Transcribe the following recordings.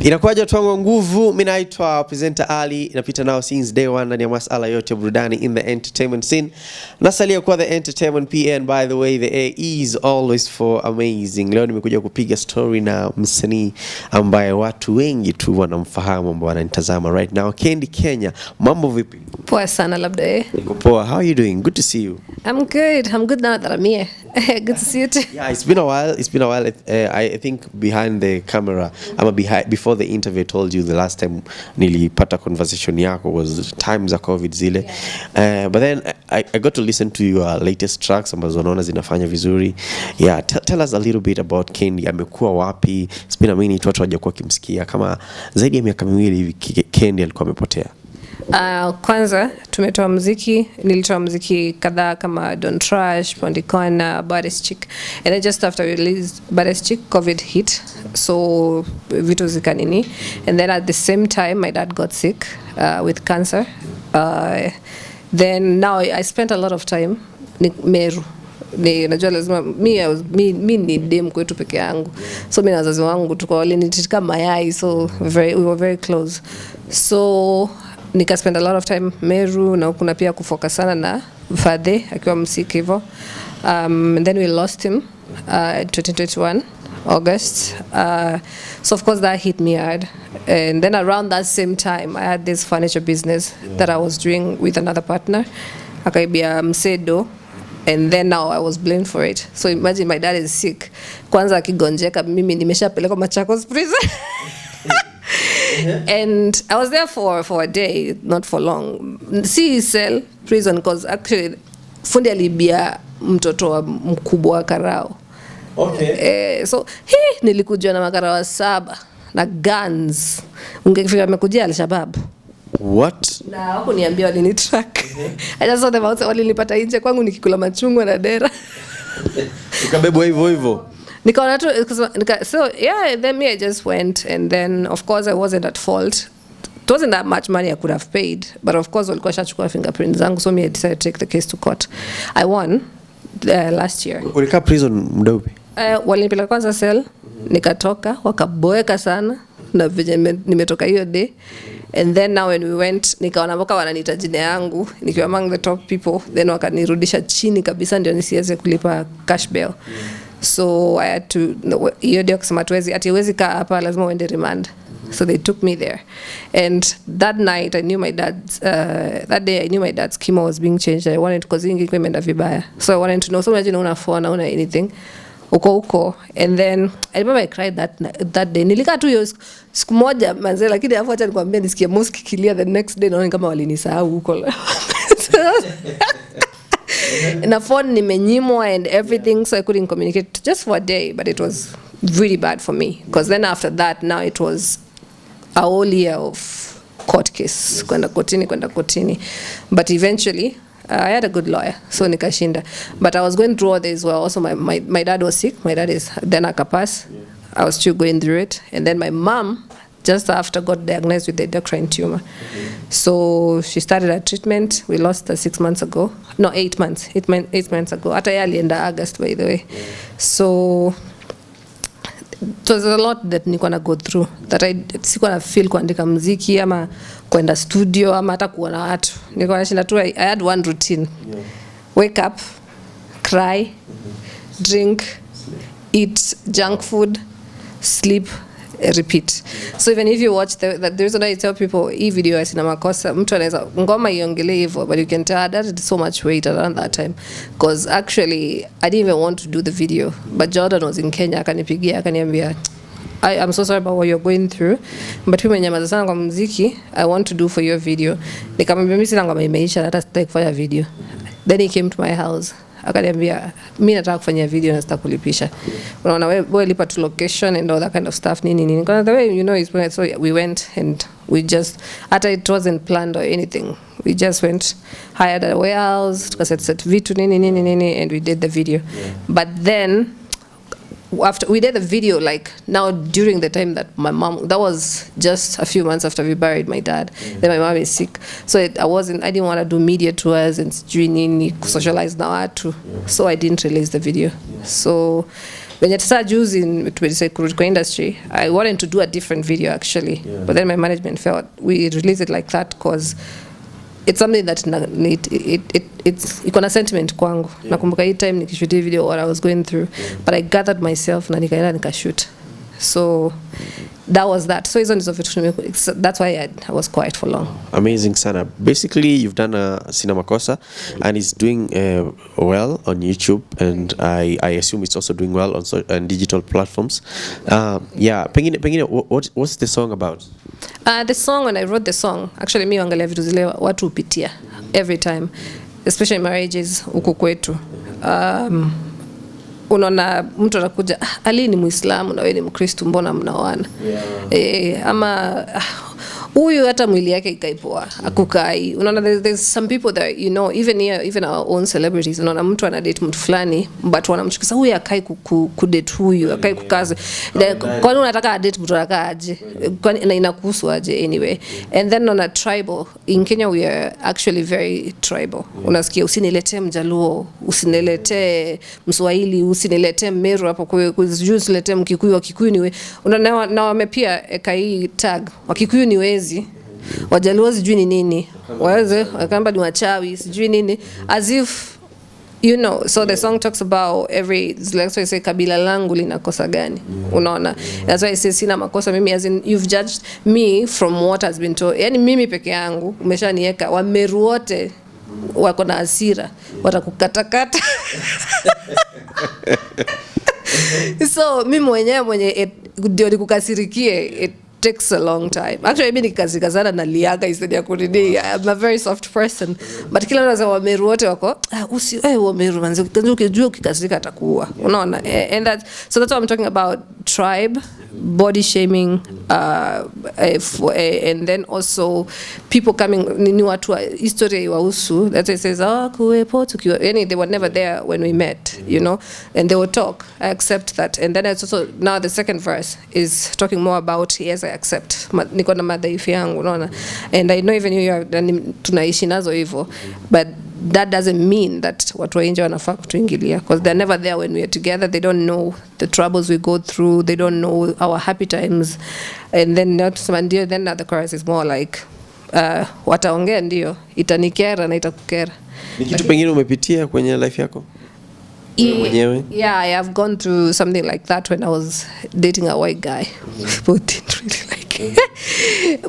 Inakuwaje twango nguvu, mimi naitwa presenter Ali, inapita nao since day one ndani ya masuala yote burudani in the entertainment scene. Nasalia kwa the entertainment PN, by the way the A is always for amazing. Leo nimekuja kupiga story na msanii ambaye watu wengi tu wanamfahamu ambao wananitazama right now, Kendi Kenya. Mambo vipi? Poa sana labda. Niko poa. How are you doing? Good to see you. I'm good now that I'm here. Good to see you too. Yeah, it's been a while. I think behind the camera, before the interview I told you the last time nilipata conversation yako was times of COVID zile. Yeah. But then I got to listen to your latest tracks ambazo naona zinafanya vizuri. Yeah, tell us a little bit about Kendi. Amekuwa wapi? It's been a minute watu hawajakuwa kimsikia. Kama zaidi ya miaka miwili hivi Kendi alikuwa amepotea. Kwanza nilitoa muziki kadhaa kama Don't Trash, Pondikona, Baddest Chick, and then just after we released Baddest Chick, COVID hit, so vitu zikanini, and then at the same time my dad got sick with cancer. Then now I spent a lot of time Meru. Najua lazima mi ni dem kwetu peke yangu, so mimi na wazazi wangu tuko walinitika mayai, so we were very close, so nika spend a lot of time Meru, na kuna pia kufocus sana na Fadhe akiwa msiki hivyo. And then we lost him 2021 August. So of course that hit me hard. And then around that same time I had this furniture business that I was doing with another partner, akaibia msedo, and then now I was blamed for it. So imagine my dad is sick, kwanza akigonjeka mimi nimeshapeleka Machakos prison. And I was there for a day, not for long. See cell prison because actually fundi alibia mtoto wa mkubwa wa karao. Okay. So nilikuja na makarao 7 na guns. Ungefika amekujia Al-Shabaab. What? Na hapo niambia walini track. I just saw them out, walinipata nje kwangu nikikula machungwa na dera. Ukabebwa hivyo. So yeah, then I just went, and then of course I wasn't at fault. It wasn't that much money I could have paid, but of course walikuwa shachukua fingerprints zangu, so I decided to take the case to court. I won last year. Ulikaa prison muda upi? Walinipeleka kwanza cell, nikatoka, wakaboeka sana na vile nimetoka hiyo day. And then now when we went, nikaona mboka wananiita jina yangu nikiwa among the top people, then wakanirudisha chini kabisa ndio nisiweze kulipa cash bail. So I had to, hiyo ndio kusema hatuwezi kaa hapa, lazima uende remand. So they took me there, and that night I knew my dad's that day I knew my dad's chemo was being changed. I wanted, because ingi imeenda vibaya, so I wanted to know. So imagine una phone, una anything uko, and then I remember I cried that day. Nilikaa tu hiyo siku moja manze, lakini afu acha nikwambia nisikie mosque kilia the next day, naona kama walinisahau huko. Na phone nimenyimwa and everything, so I couldn't communicate just for a day, but it was really bad for me, because then after that now it was a whole year of court case, kwenda kotini, but eventually I had a good lawyer, so nikashinda. But I was going through all this well. Also my dad was sick. My dad is then akapass. I was still going through it, and then my mom just after got diagnosed with the endocrine tumor. So she started her treatment. We lost her 6 months ago. No, 8 months. 8 months ago. Hata yali enda August, by the way. So it was a lot that nilikuwa na go through, that sikuwa na feel kuandika muziki ama kwenda studio ama hata kuona watu. Nilikuwa nashinda tu, I had one routine. Wake up, cry, drink, eat junk food, sleep, repeat. So even if you watch the reason I tell people hii video asina makosa, mtu anaweza ngoma iongele hivyo, but you can tell that did so much weight around that time, because actually I didn't even want to do the video, but Jordan was in Kenya, akanipigia akaniambia I'm so sorry about what you're going through, but mimi nyamaza sana kwa muziki, I want to do for your video. Nikamwambia mimi sina ngoma imeisha, hata sitaki kufanya video. Then he came to my house, akaniambia mimi nataka kufanya video na sitakulipisha. Unaona wewe lipa to location and all that kind of stuff nini. Because the way you know is, so we went and we just, hata it wasn't planned or anything. We just went, hired a warehouse, tukaset vitu nini, and we did the video. But then after we did the video, like now during the time that my mom, that was just a few months after we buried my dad, then my mom is sick, so I didn't want to do media tours and socialize na watu, so I didn't release the video. So Venye sasa juzi tumedecide kurudi kwa industry, I wanted to do a different video actually, but then my management felt we release it like that because it's something that it's iko na sentiment kwangu. Nakumbuka hii time nikishoot video what I was going through, but I gathered myself na nikaenda nikashoot. So that was that. So that's why I was quiet for long. Amazing sana. Basically, you've done a Sina Makosa, and it's doing well on YouTube, and I assume it's also doing well on digital platforms. Pengine, what's the song about? The song, when I wrote the song, actually mi wangalia vitu zile watu upitia every time, especially marriages huku kwetu. Unaona mtu anakuja, Ali ni Muislamu na wewe ni Mkristo, mbona mnaoana? Ama huyu hata mwili yake ikaipoa akukai. Unaona there's some people that you know, even here, even our own celebrities, unaona mtu ana date mtu fulani but wanamchukiza huyu akai kudate huyu, akai kukaza. Kwa nini unataka date mtu aje? Kwani inakuhusu aje anyway? And then on a tribal, in Kenya we are actually very tribal. Unasikia usiniletee Mjaluo, usiniletee Mswahili, usiniletee Meru hapo kwa usiniletee Mkikuyu, Wakikuyu ni unaona na wamepia eka hii tag Wakikuyu ni wezi, Wajaluo sijui ni nini, waweze wakamba ni wachawi sijui nini, as if you know. So the song talks about let's say kabila langu linakosa gani, unaona. That's why I say sina makosa mimi, as in you've judged me from what has been told. Yani mimi peke yangu umeshaniweka, Wameru wote wako na hasira, watakukatakata. So mimi mwenye ndio nikukasirikie, it takes a long time. Actually mimi nikazika sana na liaga instead ya kunini. I'm a very soft person, but kila mtu anasema Wameru wote wako Wameru manzi ukijua ukikasirika atakuua, unaona. And so that's what I'm talking about, tribe, body shaming, and then also people coming ni watu history wahusu that it says kuwepo tukiwa, yani they were never there when we met, you know, and they will talk. I accept that. And then it's also now the second verse is talking more about yes I accept niko na madhaifu yangu, unaona, and I know even you tunaishi nazo hivyo, but that doesn't mean that watu wa nje wanafaa kutuingilia, because they're never there when we are together. They don't know the troubles we go through, they don't know our happy times. And then then the chorus is more like wataongea ndio itanikera na itakukera. Ni kitu pengine umepitia kwenye life yako mwenyewe? Yeah, I have gone through something like that when I was dating a white guy. People didn't really like it.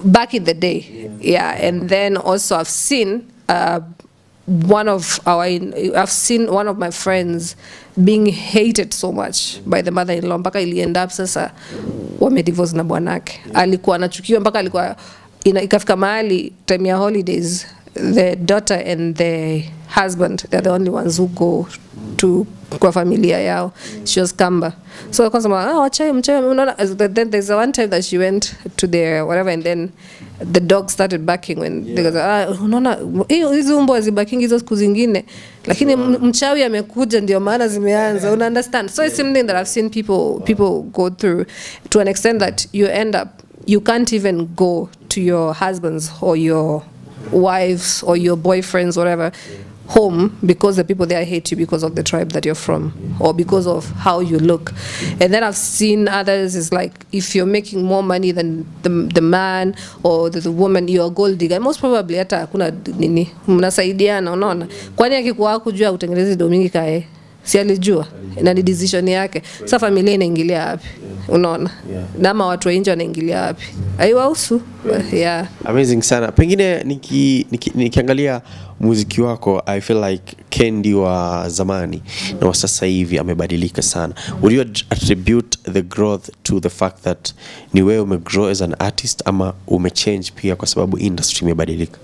Back in the day. Yeah, and then also I've seen I've seen one of my friends being hated so much by the mother-in-law mpaka ilienda up sasa wamedivorce na bwanake. Alikuwa anachukiwa mpaka alikuwa ikafika mahali time ya holidays the daughter and the husband, they're the only ones who go to kwa familia yao. She was Kamba. So kwa sababu wachai unaona. Then there's one time that she went to their whatever, and then the dog started barking when they go unaona hizo umbo zibarking hizo siku zingine, lakini mchawi amekuja ndio maana zimeanza, una understand. So it's something that I've seen people go through to an extent that you can't even go to your husbands or your wives or your boyfriends whatever home because the people there hate you because of the tribe that you're from or because of how you look. And then I've seen others is like if you're making more money than the man or the woman, you're a gold digger. Most probably hata hakuna nini mnasaidiana, unaona. Kwani akikuwa kujua utengeneze domingi kae si alijua na ni decision yake. Sasa familia inaingilia wapi, unaona? Na ama watu wa nje wanaingilia wapi? Haiwahusu. Yeah. Amazing sana. Pengine nikiangalia muziki wako, I feel like Kendi wa zamani na wa sasa hivi amebadilika sana. Would you attribute the growth to the fact that ni wewe umegrow as an artist ama umechange pia kwa sababu industry imebadilika?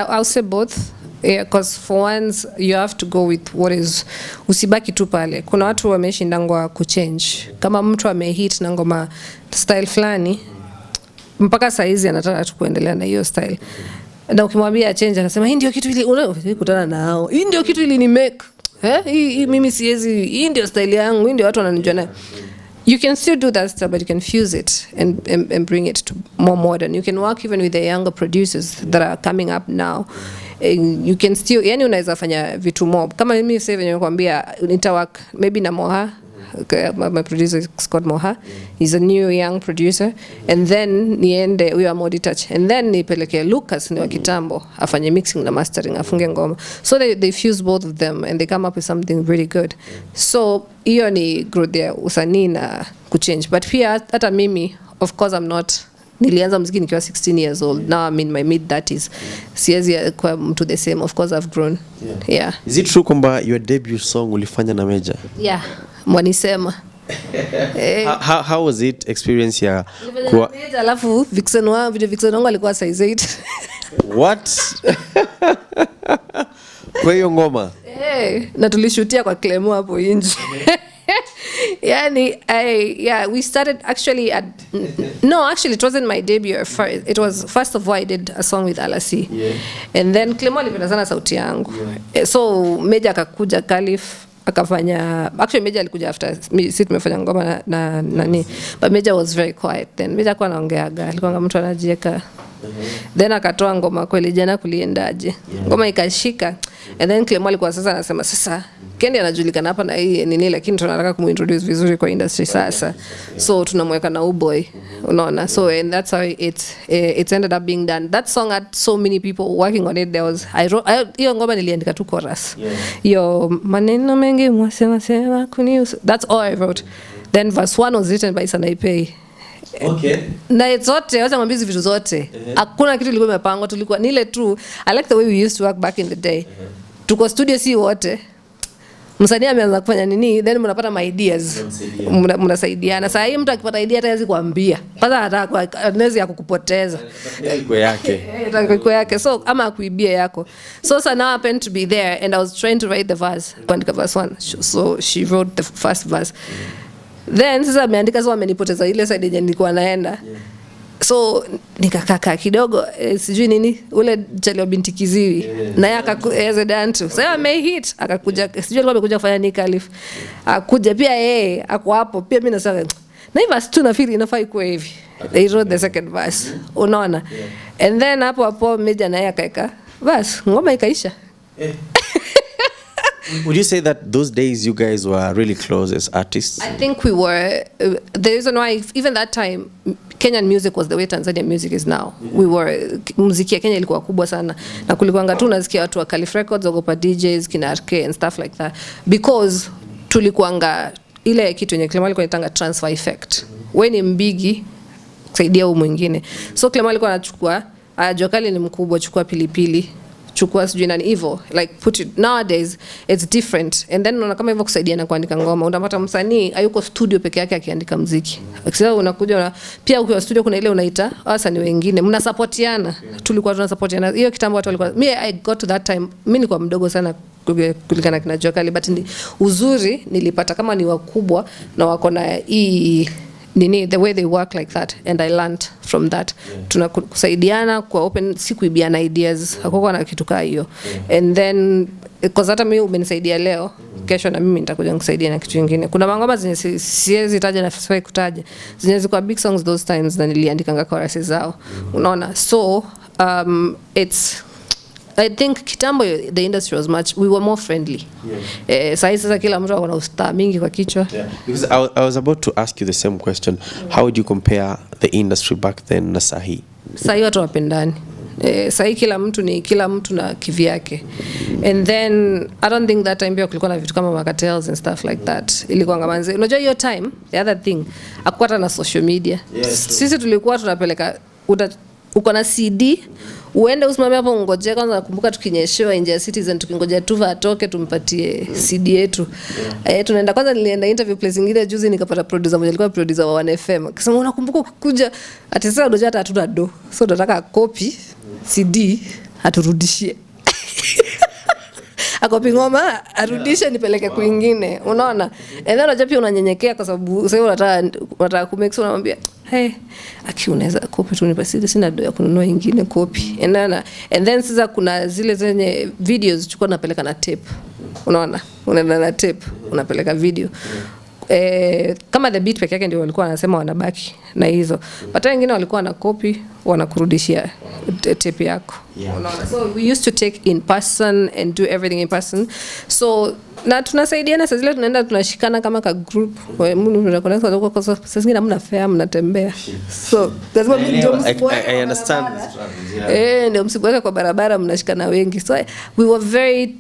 I'll say both. Yeah, because for once you have to go with what is, usibaki tu pale. Kuna watu wameshindangwa kuchange. Kama mtu amehit na ngoma style fulani mpaka saizi anataka tu kuendelea na hiyo style. Na ukimwambia change anasema hii ndio kitu ile unakutana nao. Hii ndio kitu ile ni make. Hii mimi siwezi, hii ndio style yangu, hii ndio watu wananijua nayo. You can still do that stuff, but you can fuse it and bring it to more modern. You can work even with the younger producers that are coming up now. You can still, yani unaweza fanya vitu mob. Kama mimi sasa venye nakwambia nita work maybe na Moha Okay, my producer is called Mejja. He's a new young producer. And then niende huyo Amodi Touch. And then nipeleke Lucas ni wa kitambo afanye mixing na mastering afunge ngoma. So they fuse both of them and they come up with something really good. So hiyo ni growth ya usanii na kuchange. But pia hata mimi, of course I'm not, nilianza muziki nikiwa 16 years old. Now I'm in my mid 30s. Siwezi kwa mtu the same. Of course I've grown. Yeah. Is it true kwamba your debut song ulifanya na Mejja? Yeah. Mwanisema. How was it experience ya kwa Mejja alafu vixen wangu alikuwa size 8. What? Kwa hiyo ngoma? Na tulishutia kwa Clemo hapo nje. Yani, we started actually it wasn't my debut at first. It was, first of all, I did a song with Alasi. And then Clemo alipenda sana sauti yangu. So Mejja akakuja Caliph akafanya, actually Mejja alikuja after si tumefanya ngoma na nani, but Mejja was very quiet then. Mejja kwa anaongeaga, alikuwa mtu anajieka. Then akatoa ngoma kweli jana kuliendaje. Ngoma ikashika. And then Clemo alikuwa sasa anasema sasa Kendi anajulikana hapa na hii nini, lakini tunataka kumuintroduce vizuri kwa industry sasa. So tunamweka na boy. Unaona? So and that's how it ended up being done. That song had so many people working on it. There was hiyo ngoma niliandika tu chorus. Yo maneno mengi mwasema kuniusu. That's all I wrote. Then verse 1 was written by Sanaipei. Okay. Na zote wacha mwambie vitu zote. Hakuna kitu kilikuwa kimepangwa, tulikuwa nile tu. I like the way we used to work back in the day. Tuko studio si wote. Msanii ameanza kufanya nini, then mnapata my ideas. Mnasaidiana. Sasa hii mtu akipata idea hata hawezi kuambia. Kwanza hata anaweza ya kukupoteza. Iko yake. So ama kuibia yako. So now I happened to be there and I was trying to write the verse. Kuandika verse 1. So she wrote the first verse. Then sasa ameandika, so amenipoteza ile side yenye nilikuwa naenda. So nikakaka kidogo sijui nini ule chalio binti kiziwi na yeye akakuza dantu. Sasa amehit akakuja, sijui alikuwa amekuja kufanya ni Caliph. Akuja pia yeye ako hapo pia, mimi nasema na hivi verse 2 na feel inafaa ikuwe hivi. They wrote the second verse. Unaona? And then hapo Mejja na yeye akaeka bas ngoma ikaisha. Would you say that those days you guys were really close as artists? I think we were. The reason why, even that time, Kenyan music was the way Tanzanian music is now. We were, muziki ya Kenya ilikuwa kubwa sana. Na kulikuanga tu unasikia watu wa Caliph Records, Ogopa DJs, kina RK and stuff like that. Because tulikuanga, ile kitu yenye Clemo alikuwa anatanga transfer effect. Wewe ni mbigi, kusaidia huyu mwingine. So Clemo alikuwa anachukua, Jokali ni mkubwa, chukua Pilipili. Chukua sijui nani hivyo, like put it, nowadays it's different. And then unaona kama hivyo kusaidiana kuandika ngoma, unapata msanii hayuko studio peke yake akiandika muziki. Sasa unakuja pia ukiwa studio kuna ile unaita wasanii wengine mnasupportiana. Tulikuwa tunasupportiana hiyo kitambo, watu walikuwa, I got to that time, mimi nilikuwa mdogo sana kulikana kina Jokali, but uzuri nilipata kama ni wakubwa na wako na hii nini, the way they work like that, and I learned from that. Tunakusaidiana kwa open, si kuibiana ideas, hakukuwa na kitu kaa hiyo. And then because hata mimi umenisaidia leo, kesho na mimi nitakuja nikusaidia na kitu kingine. Kuna mangoma zenye siwezi taja na sifai kutaja, zenye zilikuwa big songs those times na niliandika chorus zao. Unaona? So I think kitambo the industry was we were more friendly. Sasa kila mtu ana usta mingi kwa kichwa. Because I was about to ask you the same question. How would you compare the industry back then na sahi? Sahi watu wapendani. Sahi kila mtu na kivyake. And then I don't think that time pia kulikuwa na vitu kama cartels and stuff like that. Ilikuwa ngamanze. Unajua hiyo time, the other thing, hakuwa na social media. Sisi tulikuwa tunapeleka uko na CD, uende usimame hapo ngoje. Kwanza nakumbuka tukinyeshewa nje ya Citizen, tukingoja Tuva atoke tumpatie CD yetu. Tunaenda, kwanza nilienda interview place nyingine juzi, nikapata producer mmoja alikuwa producer wa 1FM. Akisema unakumbuka kukuja ati sasa ndio hata hatuna do. So tunataka copy CD aturudishie. Akopi ngoma arudishe nipeleke kwingine. Unaona? And then unajua pia unanyenyekea kwa sababu sasa unataka ku make sure unamwambia aki unaweza copy tu nipasidi, sina do ya kununua nyingine copy. And then sasa kuna zile zenye videos chukua napeleka na tape. Unaona? Unaenda na tape unapeleka video. Kama the beat peke yake ndio walikuwa wanasema wanabaki na hizo. But wengine walikuwa na copy wanakurudishia tape yako. Unaona? So we used to take in person and do everything in person. So Na tunasaidiana saa zile tunaenda tunashikana kama ka group. Sasa zingine hamna fare mnatembea. So lazima I understand this. ndio msibuweka kwa barabara mnashikana wengi. So we were very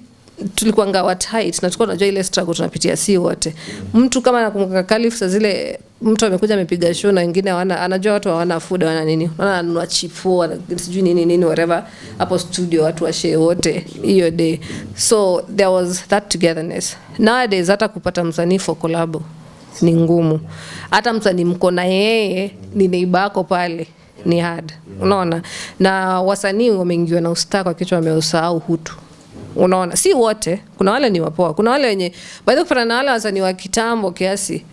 tulikuwa ngawa tight na tulikuwa tunajua ile struggle tunapitia si wote. Mtu kama nakumbuka Khalif saa zile mtu amekuja amepiga show na wengine anajua watu hawana food hawana nini. Ananunua chipo sijui nini whatever hapo studio watu wa share wote hiyo day. So there was that togetherness. Nowadays hata kupata msanii for collab ni ngumu. Hata msanii mko na yeye ni neighbor yako pale ni hard. Unaona? Na wasanii wameingiwa na ustaa kwa kichwa wameusahau hutu. Unaona, si wote, kuna wale ni wapoa, kuna wale wenye baada kupata na wale wasanii wa kitambo kiasi,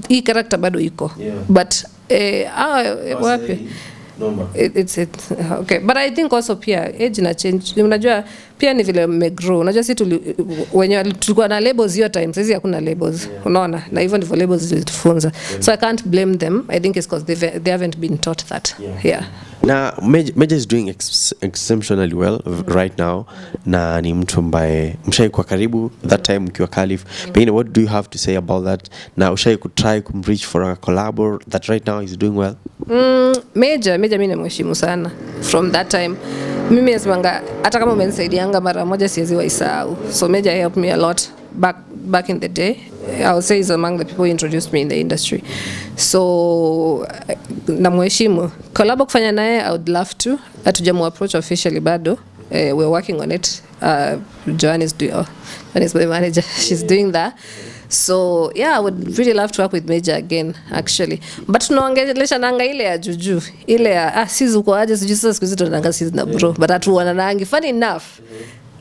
hii character bado iko. But wapi? It's okay, but I think also pia age na change. Unajua pia ni vile mmegrow. Unajua sisi wenye tulikuwa na labels hiyo time, sasa hakuna labels. Unaona? Na hivyo ndivyo labels zilitufunza. So I can't blame them. I think it's because they haven't been taught that. Yeah. Na Mejja is doing exceptionally well right now. Na ni mtu ambaye mshai kwa karibu that time mkiwa Khalif. Pengine what do you have to say about that? Na ushai try kumreach for a collab that right now is doing well? Mejja mimi namheshimu sana from that time. Mimi nasemanga hata kama umenisaidianga mara moja siwezi waisahau. So Mejja helped me a lot back in the day. I would say he's among the people who introduced me in the industry. So namheshimu. Collab kufanya naye I would love to. Hatujamu approach officially bado. We're working on it. Joanne is my manager. She's doing that. So yeah, I would really love to work with Mejja again actually. But tunaongelesha nanga ile ya juju. Ile ya sisi uko aje sijui sasa siku hizi tunanga sisi na bro. But atuonanangi. Funny enough.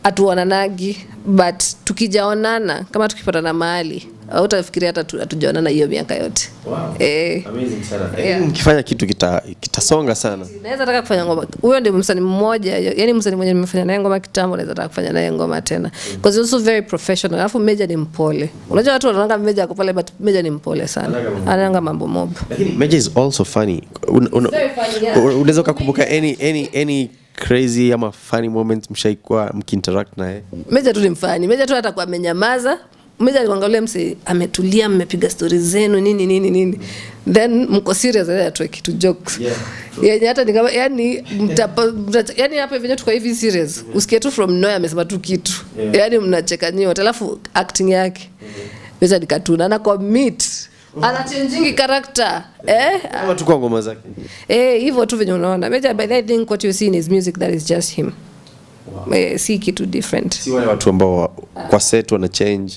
Atuonanagi. But tukijaonana kama tukipatana mahali hautafikiria hata hatujaonana hiyo miaka yote. Wow. Amazing sana. Mkifanya kitu kitasonga sana. Naweza taka kufanya ngoma. Huyo ndio msanii mmoja, yani msanii mmoja nimefanya naye ngoma kitambo naweza taka kufanya naye ngoma tena. Because he's also very professional. Alafu Mejja ni mpole. Unajua watu wanaanga Mejja ako pale but Mejja ni mpole sana. Anaanga mambo mob. Lakini Mejja is also funny. Unaweza kukumbuka any crazy ama funny moments mshaikuwa mkiinteract naye? Mejja tu ni mfani. Mejja tu atakuwa amenyamaza. Mejja aliangalia mse ametulia mmepiga stories zenu nini. Then mko serious atoe kitu jokes. Yeah. Hata ni kama yani hapa hivi tuko hivi serious. Usikie tu from nowhere amesema tu kitu. Yani mnacheka nyote. Alafu acting yake. Mejja nikatuna na commit. Ana changing character. Kama tu kwa ngoma zake. Hivyo tu venye unaona. Mejja by I think what you see in his music that is just him. Wow. Si kitu different. Si wale watu ambao kwa set wana change.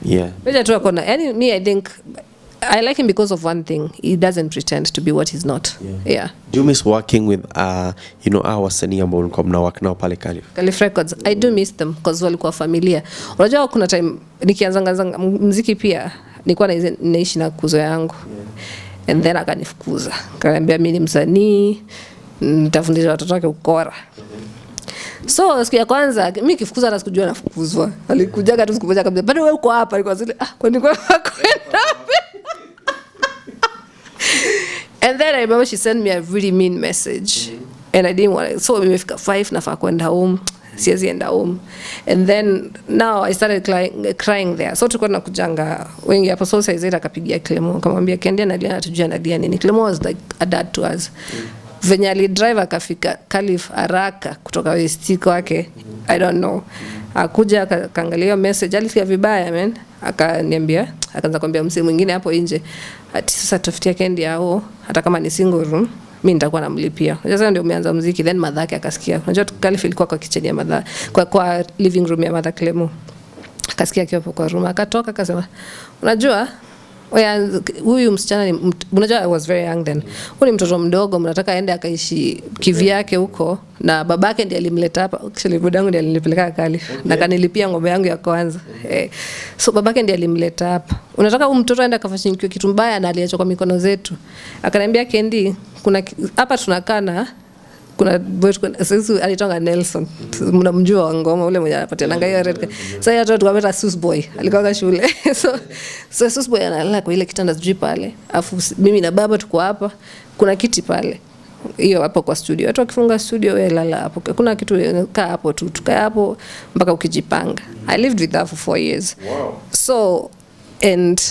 Yeah. Mejja tu akona. Yani me I think I like him because of one thing. He doesn't pretend to be what he's not. Yeah. Do you miss working with our wasanii ambao mlikuwa mnawork nao pale Khalif Records? I do miss them because walikuwa familia. Unajua kuna time nikianza muziki pia nilikuwa naishi na kuzo yangu. And then akanifukuza. Akaniambia mimi ni msanii, nitafundisha watoto wake ukora. So siku ya kwanza mimi kifukuza na sikujua nafukuzwa. Alikujaga tu siku moja kabisa. Bado wewe uko hapa alikuwa zile kwa nini kwenda? And then I remember she sent me a really mean message. And I didn't want it. So nimefika 5 nafaa kwenda home. Siwezi enda home. And then now I started crying there. So tulikuwa tunakujanga wengi hapo. So sasa akapigia Clemo akamwambia Kendi analia hatujui analia nini. Clemo was like a dad to us. Venye ali drive akafika Khalif haraka kutoka West wake. I don't know. Akuja akaangalia message alisikia vibaya man. Akaniambia akaanza kumwambia msee mwingine hapo nje ati sasa tafutia Kendi hao hata kama ni single room mimi nitakuwa namlipia. Sasa ndio umeanza muziki then madhake akasikia. Unajua Khalif ilikuwa kwa kitchen ya madha kwa living room ya madha Clemo. Akasikia akiwa kwa room akatoka akasema unajua huyu msichana unajua I was very young then. Huyu ni mtoto mdogo mnataka aende akaishi kivyake huko na babake ndiye alimleta hapa. Actually budangu ndiye alinipeleka Khalif na kanilipia ngombe yangu ya kwanza. So babake ndiye alimleta hapa. Unataka huyu mtoto aende akafanyike kitu mbaya na aliachwa kwa mikono zetu. Akaniambia Kendi kuna hapa tunakaa na kuna sisi alitonga Nelson mnamjua wa ngoma ule mmoja anapatia nanga hiyo red. Sasa yeye watu wameta Sus Boy alikuwa shule. So Sus Boy analala kwa ile kitanda sijui pale. Afu mimi na baba tuko hapa kuna kiti pale. hiyo hapo kwa studio. Watu wakifunga studio wewe lala hapo. Kuna kitu kaa hapo tu, tukaa hapo mpaka ukijipanga. I lived with her for 4 years. Wow. So and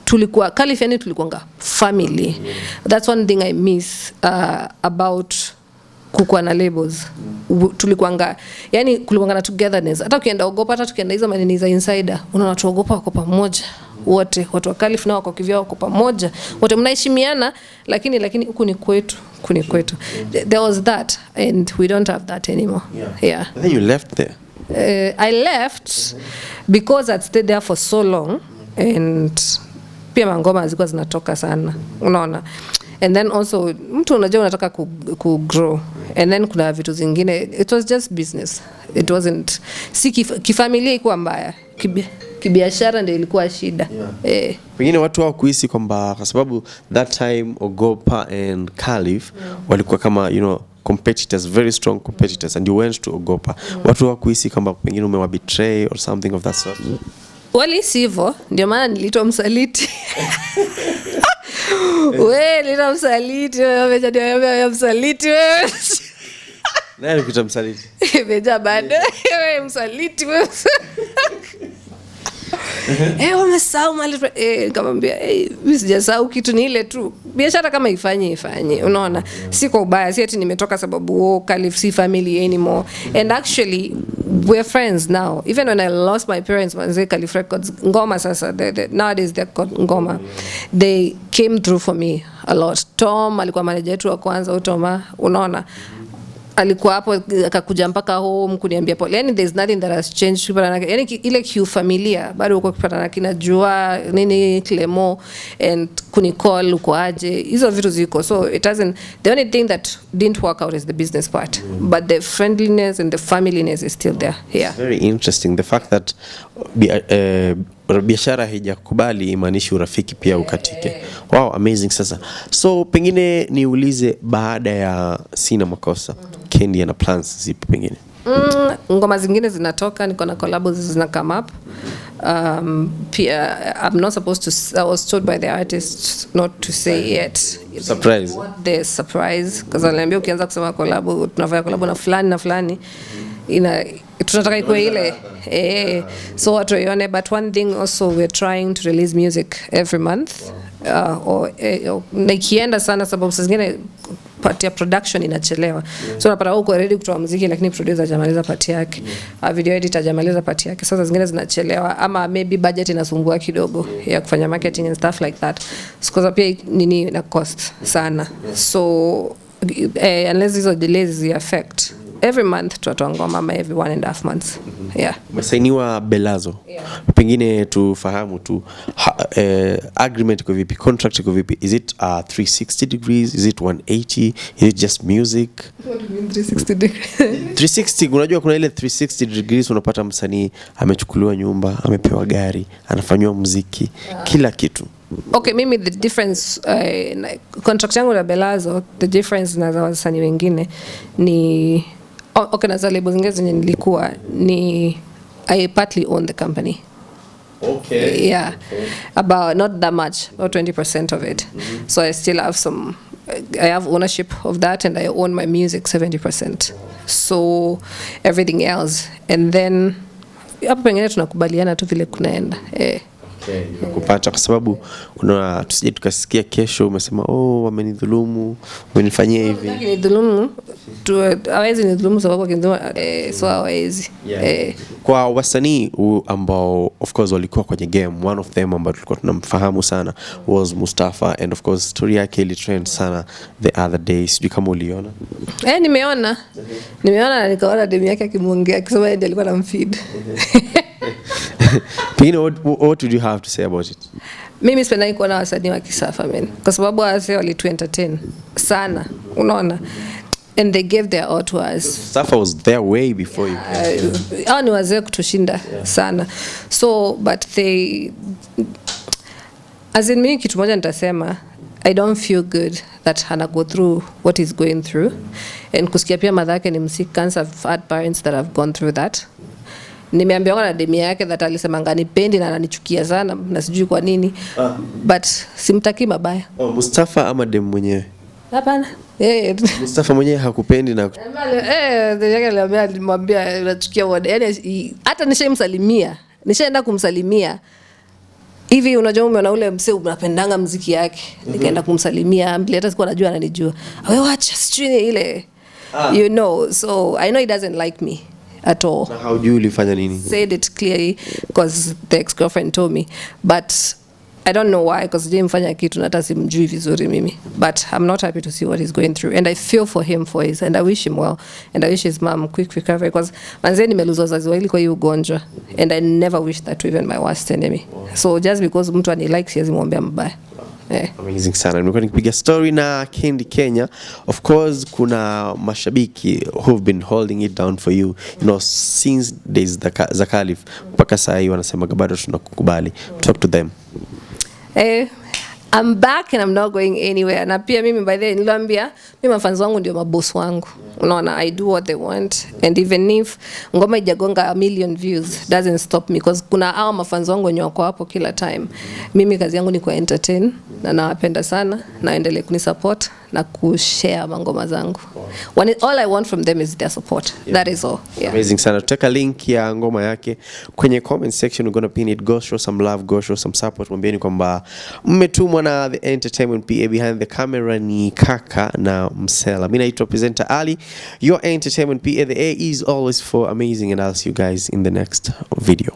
tulikuwa California, tulikuwa family. That's one thing I miss about kukuwa na labels. Tulikuwa yani kulikuwa na togetherness. Hata ukienda Ogopa, hata tukienda hizo manini za Insider, unaona watu Ogopa wako pamoja. Wote watu wa California wako kivyao, wako pamoja. Wote mnaheshimiana, lakini huku ni kwetu, There was that and we don't have that anymore. Yeah. And then you left there. I left because I'd stayed there for so long and pia mangoma zilikuwa zinatoka sana, unaona. And then also mtu unajua unataka ku grow, and then kuna vitu zingine, it was just business, it wasn't kifamilia ilikuwa mbaya, kibiashara ndio ilikuwa shida. Pengine watu wao kuhisi kwamba kwa sababu that time Ogopa and Calif walikuwa kama competitors, very strong competitors, and you went to Ogopa. Watu wao kuhisi kwamba pengine umewa betray or something of that sort. Wali sivyo, ndio maana nilitwa msaliti. Wewe nilitwa msaliti, wewe msaliti wewe. Nani alikuita msaliti? Mejja bado. Wewe msaliti wewe. Wamesahau mali. Nikamwambia mimi sijasahau kitu, ni ile tu biashara kama ifanye, unaona. Si kwa ubaya, si eti nimetoka sababu Calif si family anymore. And actually we're friends now. Even when I lost my parents, manze Calif Records ngoma sasa, nowadays they're called ngoma, they came through for me a lot. Tom alikuwa manager wetu wa kwanza, Utoma, unaona. Alikuwa hapo akakuja mpaka home kuniambia pole. Yani there's nothing that has changed. Yani ile familia bado uko kupata kinajua nini Clemo and kunicall uko aje, hizo vitu ziko. So it doesn't, the only thing that didn't work out is the business part, but the friendliness and the familyness is still there. Yeah, very interesting the fact that biashara haijakubali imaanishi urafiki pia ukatike. Wow, amazing. Sasa so pengine niulize, baada ya Sina Makosa, Kendi ana plans zipi pengine? Ngoma zingine zinatoka, niko na collabs zina come up. Pia I'm not supposed to, I was told by the artist not to say yet. Surprise. What the surprise, because aliambia ukianza kusema collab, tunafanya collab na fulani tunataka ikuwe ile so watu waione. But one thing also, we're trying to release music every month, na ikienda sana sababu saa zingine part ya production inachelewa. So unapata uko ready kutoa muziki lakini producer hajamaliza part yake, video editor hajamaliza part yake. Sasa zingine zinachelewa, ama maybe budget inasumbua kidogo ya kufanya marketing and stuff like that. Because pia nini na cost sana. So unless hizo delays affect, every month tutatoa ngoma ama every 1.5 months. Yeah. Umesainiwa Belazo. Pengine tufahamu tu agreement iko vipi, contract iko vipi? Is it 360 degrees? Is it 180? Is it just music? What do you mean 360 degrees? 360, unajua kuna ile 360 degrees unapata msanii amechukuliwa nyumba, amepewa gari, anafanywa muziki, kila kitu. Okay, mimi the difference contract yangu na Belazo, the difference na za wasanii wengine ni okay, na za labels zingine zenye nilikuwa ni I partly own the company. Okay. Yeah. Okay. About not that much, about 20% of it. So I still have some, I have ownership of that, and I own my music 70%. So everything else, and then hapo pengine tunakubaliana tu vile kunaenda. Kupata kwa sababu kuna tusije tukasikia kesho umesema wamenidhulumu, wamenifanyia hivi. Ni dhulumu tu, hawezi ni dhulumu sababu kindoa so hawezi. Kwa wasanii ambao of course walikuwa kwenye game, one of them ambao tulikuwa tunamfahamu sana was Mustafa, and of course story yake ili trend sana the other day. Sijui kama uliona. Nimeona na nikaona demu yake akimuongea akisema ndiye alikuwa anamfeed. Pengine what would you have to say about it? Mimi sipendi kuona wasanii wakisafa kwa sababu wase walitu entertain sana, unaona, and they gave their all to us. Mustafa was there way before you. Ni wazee kutushinda sana. So but they, as in mimi kitu moja nitasema, I don't feel good that Hana go through what he's going through, and kusikia pia madhake ni msiki cancer. I've had parents that have gone through that. Nimeambiwa na demu yake that alisema nganipendi na ananichukia sana na sijui kwa nini, but simtaki mabaya. Mustafa ama demu mwenyewe? Hapana. Mustafa mwenyewe hakupendi na Alimwambia nachukia wada. Yaani hata nishaenda kumsalimia. Hivi unajua umeona ule msee unapendanga muziki yake. Nikaenda kumsalimia, mbele hata sikuwa najua ananijua. Wewe wacha sijui ile. You know, so I know he doesn't like me at all. Na how do you ulifanya nini? Said it clearly because the ex-girlfriend told me, but I don't know why, because hajamfanya kitu na hata simjui vizuri mimi, but I'm not happy to see what he's going through, and I feel for him for his, and I wish him well, and I wish his mom quick recovery, because manze nimeluza wazazi wawili kwa hiyo ugonjwa, and I never wish that to even my worst enemy. So just because mtu ani like siwezi muombea mbaya. Yeah. Amazing sana. Nimekuwa nikipiga story na Kendi Kenya. Of course kuna mashabiki who've been holding it down for you, you know, since days za Khalif mpaka saa hii wanasema bado tunakukubali. Talk to them. I'm back and I'm not going anywhere. Na pia mimi by the way niliambia mimi mafans wangu ndio maboss wangu. Unaona, I do what they want, and even if ngoma ijagonga 1 million views doesn't stop me, because kuna hao mafans wangu wenye wako hapo kila time. Mimi kazi yangu ni ku entertain na nawapenda sana, na endelee kunisupport na kushare mangoma zangu. All I want from them is their support. Yeah. That is all. Yeah. Amazing sana. Tuteka link ya ngoma yake kwenye comment section, we're gonna pin it. Go show some love, go show some support. Mwambieni kwamba mmetumwa na the entertainment PA. Behind the camera ni Kaka na Msela. Mimi naitwa presenter Ali, your entertainment PA. The A is always for amazing, and I'll see you guys in the next video.